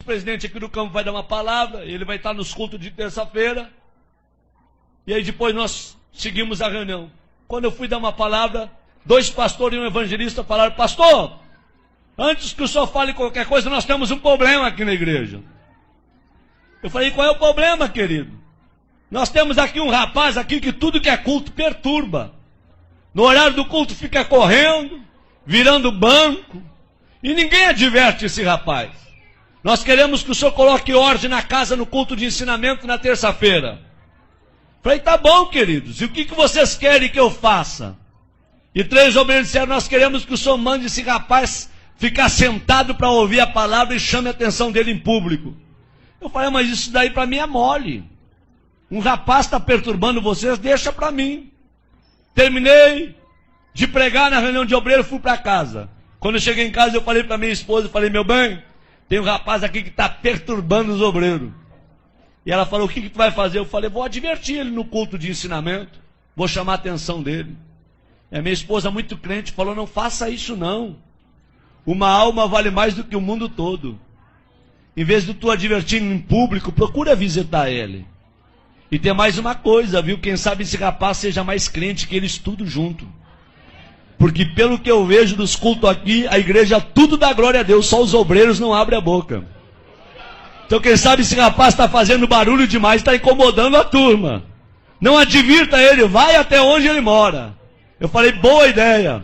presidente aqui do campo vai dar uma palavra, ele vai estar nos cultos de terça-feira, e aí depois nós seguimos a reunião. Quando eu fui dar uma palavra, 2 pastores e um evangelista falaram: pastor, antes que o senhor fale qualquer coisa, nós temos um problema aqui na igreja. Eu falei: qual é o problema, querido? Nós temos aqui um rapaz aqui que tudo que é culto perturba. No horário do culto fica correndo, virando banco, e ninguém adverte esse rapaz. Nós queremos que o senhor coloque ordem na casa no culto de ensinamento na terça-feira. Falei: tá bom, queridos, e o que vocês querem que eu faça? E 3 obreiros disseram: nós queremos que o senhor mande esse rapaz ficar sentado para ouvir a palavra e chame a atenção dele em público. Eu falei: mas isso daí para mim é mole. Um rapaz está perturbando vocês, deixa para mim. Terminei de pregar na reunião de obreiro, fui para casa. Quando eu cheguei em casa, eu falei para minha esposa, eu falei: meu bem, tem um rapaz aqui que está perturbando os obreiros. E ela falou: o que tu vai fazer? Eu falei: vou advertir ele no culto de ensinamento, vou chamar a atenção dele. E a minha esposa, muito crente, falou: não faça isso não. Uma alma vale mais do que o mundo todo. Em vez de tu advertir em público, procura visitar ele. E tem mais uma coisa, viu? Quem sabe esse rapaz seja mais crente que eles tudo junto. Porque pelo que eu vejo dos cultos aqui, a igreja tudo dá glória a Deus, só os obreiros não abrem a boca. Então quem sabe esse rapaz está fazendo barulho demais, está incomodando a turma. Não advirta ele, vai até onde ele mora. Eu falei: boa ideia.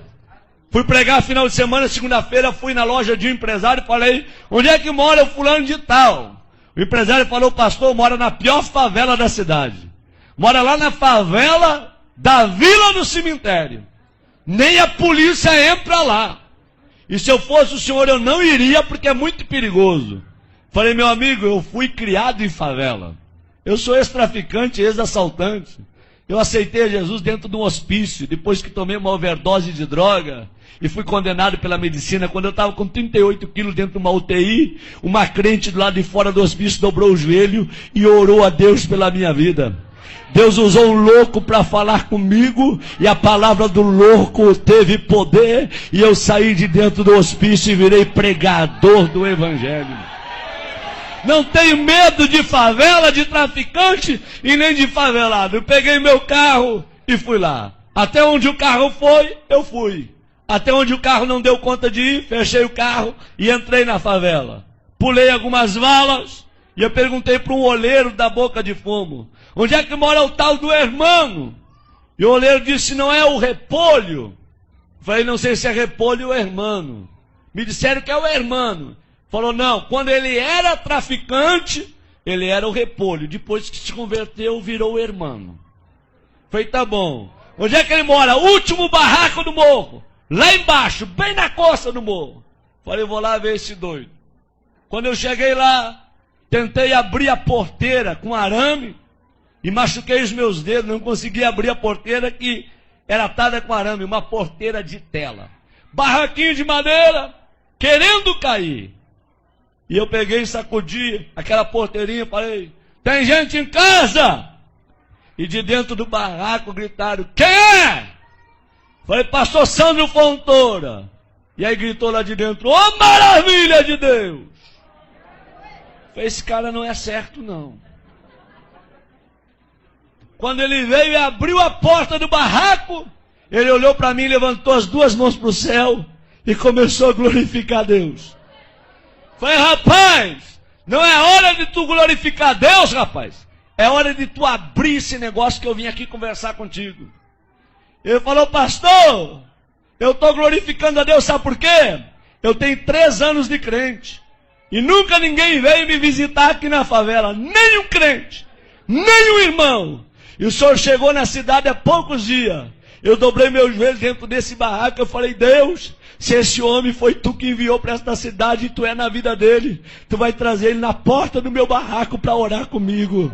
Fui pregar final de semana, segunda-feira, fui na loja de um empresário e falei: onde é que mora o fulano de tal? O empresário falou: pastor, mora na pior favela da cidade. Mora lá na favela da Vila do Cemitério. Nem a polícia entra lá. E se eu fosse o senhor, eu não iria, porque é muito perigoso. Falei: meu amigo, eu fui criado em favela. Eu sou ex-traficante, ex-assaltante. Eu aceitei Jesus dentro de um hospício, depois que tomei uma overdose de droga, e fui condenado pela medicina. Quando eu estava com 38 quilos dentro de uma UTI, uma crente do lado de fora do hospício dobrou o joelho e orou a Deus pela minha vida. Deus usou um louco para falar comigo, e a palavra do louco teve poder, e eu saí de dentro do hospício e virei pregador do evangelho. Não tenho medo de favela, de traficante e nem de favelado. Eu peguei meu carro e fui lá. Até onde o carro foi, eu fui. Até onde o carro não deu conta de ir, fechei o carro e entrei na favela. Pulei algumas valas e eu perguntei para um oleiro da Boca de Fumo: onde é que mora o tal do hermano? E o oleiro disse: não é o Repolho? Falei: não sei se é Repolho ou hermano. Me disseram que é o hermano. Falou: não, quando ele era traficante, ele era o Repolho. Depois que se converteu, virou o hermano. Falei: tá bom. Onde é que ele mora? Último barraco do morro. Lá embaixo, bem na costa do morro. Falei: vou lá ver esse doido. Quando eu cheguei lá, tentei abrir a porteira com arame e machuquei os meus dedos. Não consegui abrir a porteira, que era atada com arame, uma porteira de tela. Barraquinho de madeira, querendo cair. E eu peguei e sacudi aquela porteirinha e falei: tem gente em casa? E de dentro do barraco gritaram: quem é? Falei: pastor Sandro Fontoura. E aí gritou lá de dentro: ô maravilha de Deus! Falei: esse cara não é certo não. Quando ele veio e abriu a porta do barraco, ele olhou para mim, levantou as 2 mãos para o céu e começou a glorificar a Deus. Falei: rapaz, não é hora de tu glorificar Deus, rapaz. É hora de tu abrir esse negócio que eu vim aqui conversar contigo. Ele falou: pastor, eu estou glorificando a Deus, sabe por quê? Eu tenho 3 anos de crente. E nunca ninguém veio me visitar aqui na favela. Nem um crente, nem um irmão. E o senhor chegou na cidade há poucos dias. Eu dobrei meu joelho dentro desse barraco. Eu falei: Deus, se esse homem foi tu que enviou para esta cidade e tu é na vida dele, tu vai trazer ele na porta do meu barraco para orar comigo.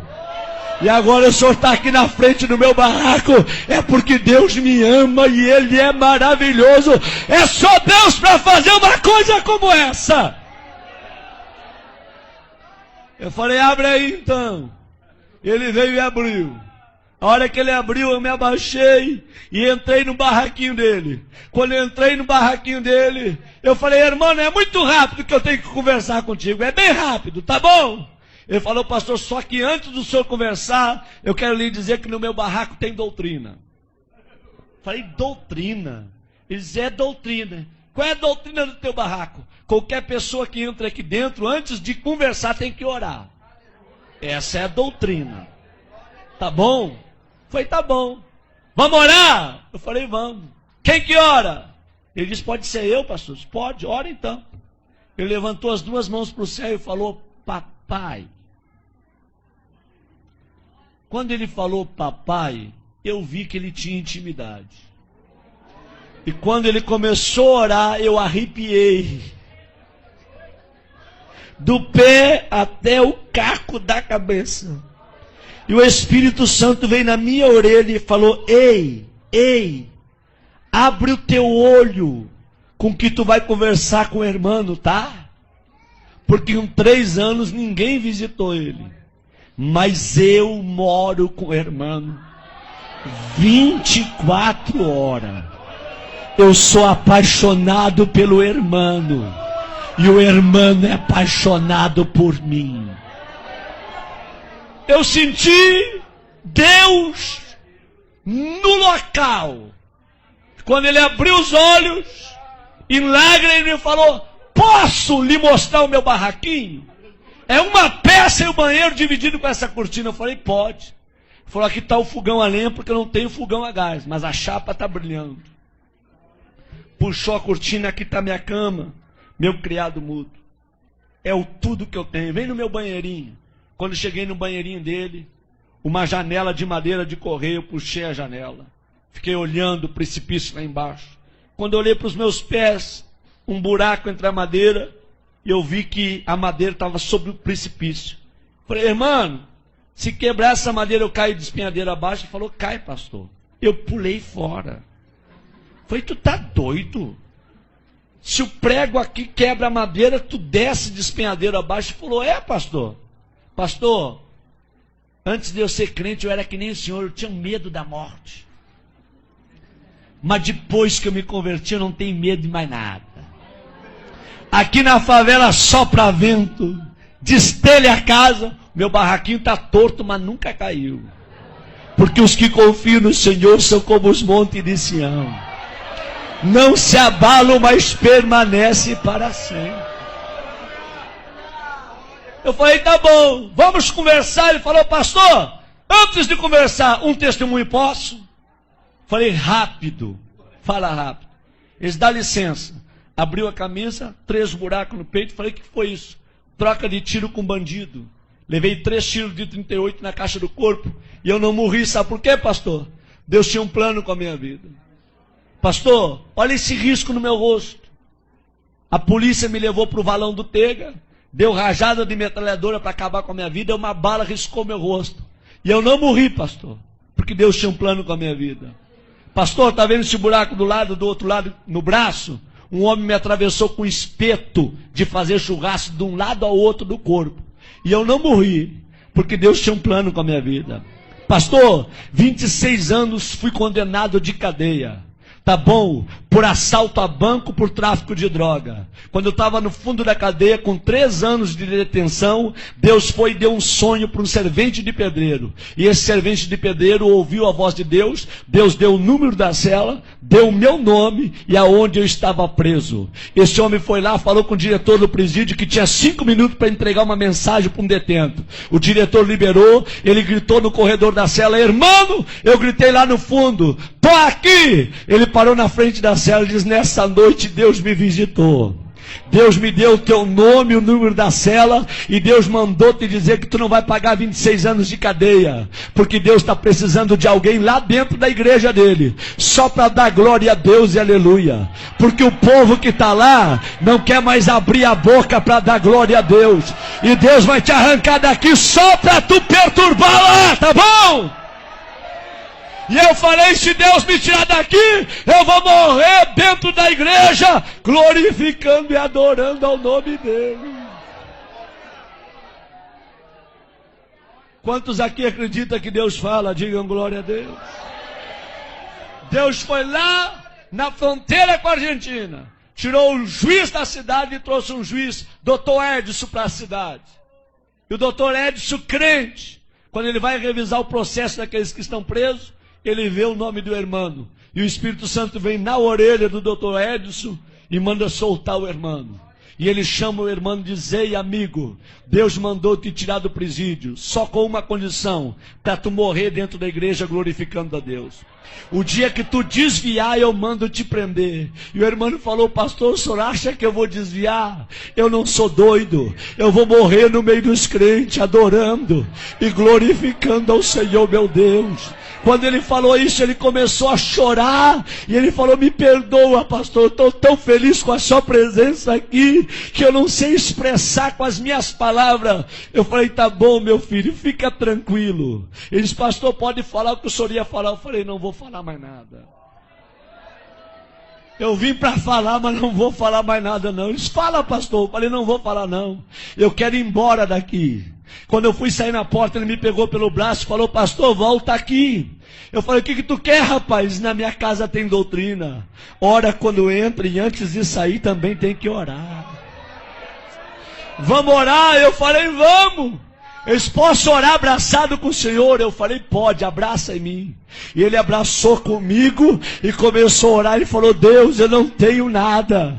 E agora o senhor está aqui na frente do meu barraco, é porque Deus me ama e Ele é maravilhoso. É só Deus para fazer uma coisa como essa. Eu falei: abre aí então. Ele veio e abriu. A hora que ele abriu, eu me abaixei e entrei no barraquinho dele. Quando eu entrei no barraquinho dele, eu falei, irmão, é muito rápido que eu tenho que conversar contigo. É bem rápido, tá bom? Ele falou, pastor, só que antes do senhor conversar, eu quero lhe dizer que no meu barraco tem doutrina. Falei, doutrina? Ele disse, é doutrina. Qual é a doutrina do teu barraco? Qualquer pessoa que entra aqui dentro, antes de conversar, tem que orar. Essa é a doutrina. Tá bom? Falei, tá bom. Vamos orar? Eu falei, vamos. Quem que ora? Ele disse, pode ser eu, pastor? Pode, ora então. Ele levantou as duas mãos para o céu e falou, papai. Quando ele falou papai, eu vi que ele tinha intimidade. E quando ele começou a orar, eu arrepiei. Do pé até o caco da cabeça. E o Espírito Santo veio na minha orelha e falou, ei, abre o teu olho com que tu vai conversar com o irmão, tá? Porque em 3 anos ninguém visitou ele. Mas eu moro com o irmão 24 horas. Eu sou apaixonado pelo irmão. E o irmão é apaixonado por mim. Eu senti Deus no local. Quando ele abriu os olhos, em lágrimas, ele me falou, posso lhe mostrar o meu barraquinho? É uma peça e o banheiro dividido com essa cortina. Eu falei, pode. Ele falou, aqui está o fogão a lenha, porque eu não tenho fogão a gás, mas a chapa está brilhando. Puxou a cortina, aqui está minha cama, meu criado mudo. É o tudo que eu tenho. Vem no meu banheirinho. Quando cheguei no banheirinho dele, uma janela de madeira de correio, eu puxei a janela. Fiquei olhando o precipício lá embaixo. Quando eu olhei para os meus pés, um buraco entre a madeira, e eu vi que a madeira estava sobre o precipício. Falei, irmão, se quebrar essa madeira eu caio de espinhadeira abaixo. Ele falou, cai, pastor. Eu pulei fora. Falei, tu tá doido? Se o prego aqui quebra a madeira, tu desce de espinhadeira abaixo. Ele falou, é, pastor. Pastor, antes de eu ser crente, eu era que nem o senhor, eu tinha medo da morte. Mas depois que eu me converti, eu não tenho medo de mais nada. Aqui na favela sopra vento, destelha a casa, meu barraquinho está torto, mas nunca caiu. Porque os que confiam no Senhor são como os montes de Sião. Não se abalam, mas permanecem para sempre. Eu falei, tá bom, vamos conversar. Ele falou, pastor, antes de conversar, um testemunho posso? Falei, rápido, fala rápido. Eles dão licença. Abriu a camisa, 3 buracos no peito. Falei, o que foi isso? Troca de tiro com bandido. Levei 3 tiros de 38 na caixa do corpo. E eu não morri, sabe por quê, pastor? Deus tinha um plano com a minha vida. Pastor, olha esse risco no meu rosto. A polícia me levou para o valão do Tega. Deu rajada de metralhadora para acabar com a minha vida. Uma bala riscou meu rosto. E eu não morri, pastor. Porque Deus tinha um plano com a minha vida. Pastor, está vendo esse buraco do outro lado, no braço? Um homem me atravessou com espeto de fazer churrasco de um lado ao outro do corpo. E eu não morri, porque Deus tinha um plano com a minha vida. Pastor, 26 anos fui condenado de cadeia. Tá bom? Por assalto a banco, por tráfico de droga. Quando eu estava no fundo da cadeia, com 3 anos de detenção, Deus foi e deu um sonho para um servente de pedreiro. E esse servente de pedreiro ouviu a voz de Deus. Deus deu o número da cela, deu o meu nome e aonde eu estava preso. Esse homem foi lá, falou com o diretor do presídio que tinha 5 minutos para entregar uma mensagem para um detento. O diretor liberou, ele gritou no corredor da cela, irmão, eu gritei lá no fundo, tô aqui! Ele parou na frente da cela e diz, nessa noite Deus me visitou. Deus me deu o teu nome, o número da cela, e Deus mandou te dizer que tu não vai pagar 26 anos de cadeia, porque Deus está precisando de alguém lá dentro da igreja dele, só para dar glória a Deus e aleluia, porque o povo que está lá, não quer mais abrir a boca para dar glória a Deus, e Deus vai te arrancar daqui só para tu perturbar lá, tá bom? E eu falei, se Deus me tirar daqui, eu vou morrer dentro da igreja, glorificando e adorando ao nome dele. Quantos aqui acreditam que Deus fala? Digam glória a Deus. Deus foi lá na fronteira com a Argentina, tirou o juiz da cidade e trouxe um juiz, Dr. Edson, para a cidade. E o Dr. Edson, crente, quando ele vai revisar o processo daqueles que estão presos, ele vê o nome do irmão. E o Espírito Santo vem na orelha do Dr. Edson e manda soltar o irmão. E ele chama o irmão e diz: ei, amigo, Deus mandou te tirar do presídio, só com uma condição, para tu morrer dentro da igreja glorificando a Deus. O dia que tu desviar, eu mando te prender. E o irmão falou: pastor, o senhor acha que eu vou desviar? Eu não sou doido, eu vou morrer no meio dos crentes, adorando e glorificando ao Senhor meu Deus. Quando ele falou isso, ele começou a chorar, e ele falou: me perdoa, pastor, eu estou tão feliz com a sua presença aqui, que eu não sei expressar com as minhas palavras. Eu falei: tá bom, meu filho, fica tranquilo. Ele disse: pastor, pode falar o que o senhor ia falar. Eu falei: não vou falar mais nada. Eu vim para falar, mas não vou falar mais nada não. Ele disse: fala, pastor. Eu falei: não vou falar não, eu quero ir embora daqui. Quando eu fui sair na porta, ele me pegou pelo braço e falou: pastor, volta aqui. Eu falei: o que tu quer, rapaz? Na minha casa tem doutrina. Ora quando entra, e antes de sair também tem que orar. Vamos orar? Eu falei: vamos. Eles posso orar abraçado com o Senhor? Eu falei: pode, abraça em mim. E ele abraçou comigo e começou a orar. Ele falou: Deus, eu não tenho nada,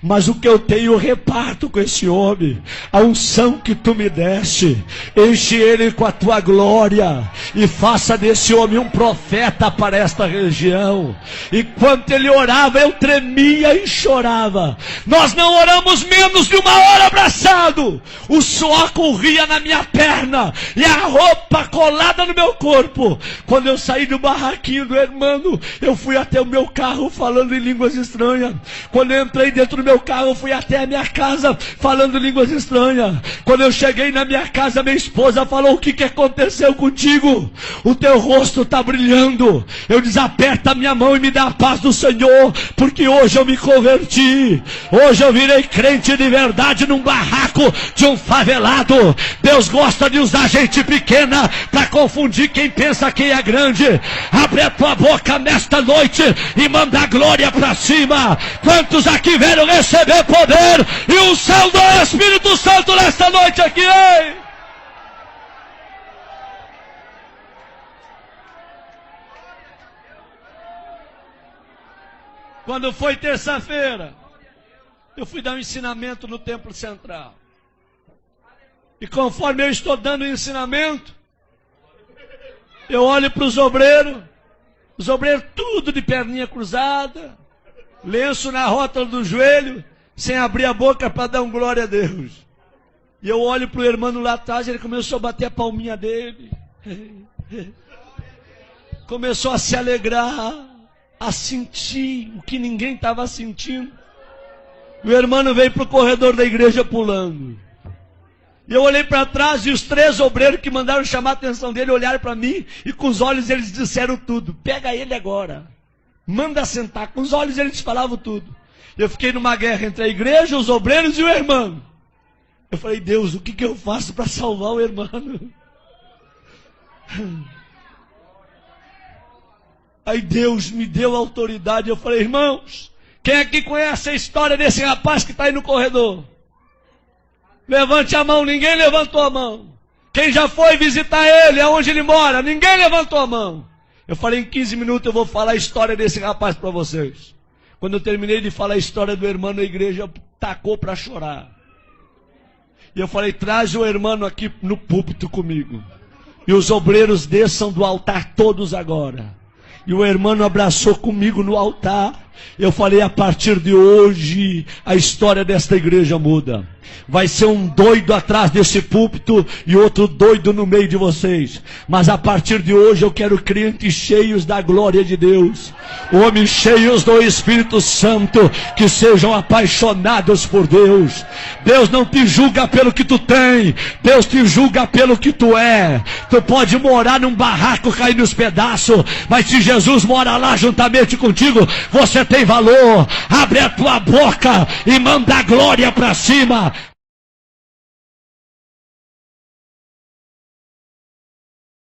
mas o que eu tenho eu reparto com esse homem. A unção que tu me deste, enche ele com a tua glória e faça desse homem um profeta para esta região. Enquanto ele orava, eu tremia e chorava. Nós não oramos menos de uma hora abraçado. O suor corria na minha perna e a roupa colada no meu corpo. Quando eu saí do barraquinho do irmão, eu fui até o meu carro falando em línguas estranhas. Quando eu entrei dentro do meu carro, eu fui até a minha casa falando línguas estranhas. Quando eu cheguei na minha casa, minha esposa falou: o que aconteceu contigo? O teu rosto está brilhando. Eu disse: aperta a minha mão e me dá a paz do Senhor, porque hoje eu me converti. Hoje eu virei crente de verdade num barraco de um favelado. Deus gosta de usar gente pequena para confundir quem pensa que é grande. Abre a tua boca nesta noite e manda a glória para cima. Quantos aqui vieram receber poder e o céu do Espírito Santo nesta noite aqui, hein? Quando foi terça-feira, eu fui dar um ensinamento no Templo Central. E conforme eu estou dando o ensinamento, eu olho para os obreiros tudo de perninha cruzada, lenço na rótula do joelho, sem abrir a boca para dar um glória a Deus. E eu olho para o irmão lá atrás, ele começou a bater a palminha dele. Começou a se alegrar, a sentir o que ninguém estava sentindo. O irmão veio para o corredor da igreja pulando. E eu olhei para trás e os 3 obreiros que mandaram chamar a atenção dele olharam para mim e com os olhos eles disseram tudo. Pega ele agora, manda sentar. Com os olhos eles falavam tudo. Eu fiquei numa guerra entre a igreja, os obreiros e o irmão. Eu falei: Deus, o que eu faço para salvar o irmão? Aí Deus me deu autoridade. Eu falei: irmãos, quem aqui conhece a história desse rapaz que está aí no corredor? Levante a mão. Ninguém levantou a mão. Quem já foi visitar ele, aonde ele mora? Ninguém levantou a mão. Eu falei: em 15 minutos eu vou falar a história desse rapaz para vocês. Quando eu terminei de falar a história do irmão, a igreja tacou para chorar. E eu falei: traz o irmão aqui no púlpito comigo. E os obreiros desçam do altar todos agora. E o irmão abraçou comigo no altar. Eu falei: a partir de hoje, a história desta igreja muda. Vai ser um doido atrás desse púlpito e outro doido no meio de vocês. Mas a partir de hoje eu quero crentes cheios da glória de Deus. Homens cheios do Espírito Santo, que sejam apaixonados por Deus. Deus não te julga pelo que tu tem, Deus te julga pelo que tu é. Tu pode morar num barraco cair nos pedaços, mas se Jesus mora lá juntamente contigo, você tem valor. Abre a tua boca e manda a glória para cima.